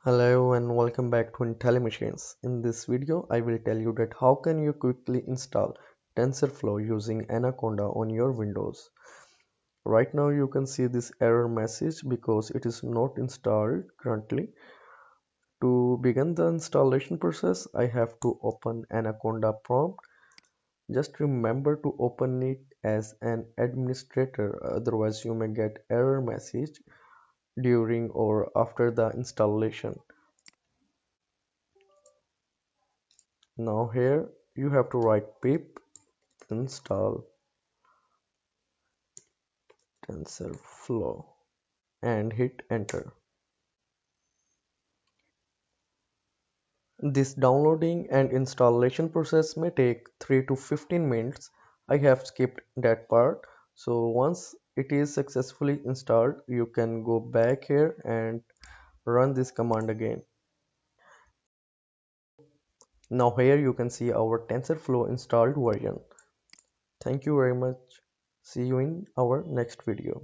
Hello and welcome back to Intelli Machines. In this video, I will tell you that how can you quickly install TensorFlow using Anaconda on your Windows. Right now you can see this error message because it is not installed currently. To begin the installation process, I have to open Anaconda prompt. Just remember to open it as an administrator, otherwise you may get error message during or after the installation. Now here you have to write pip install TensorFlow and hit enter. This downloading and installation process may take 3 to 15 minutes. I have skipped that part. So once it is successfully installed, you can go back here and run this command again. Now here you can see our TensorFlow installed version. Thank you very much. See you in our next video.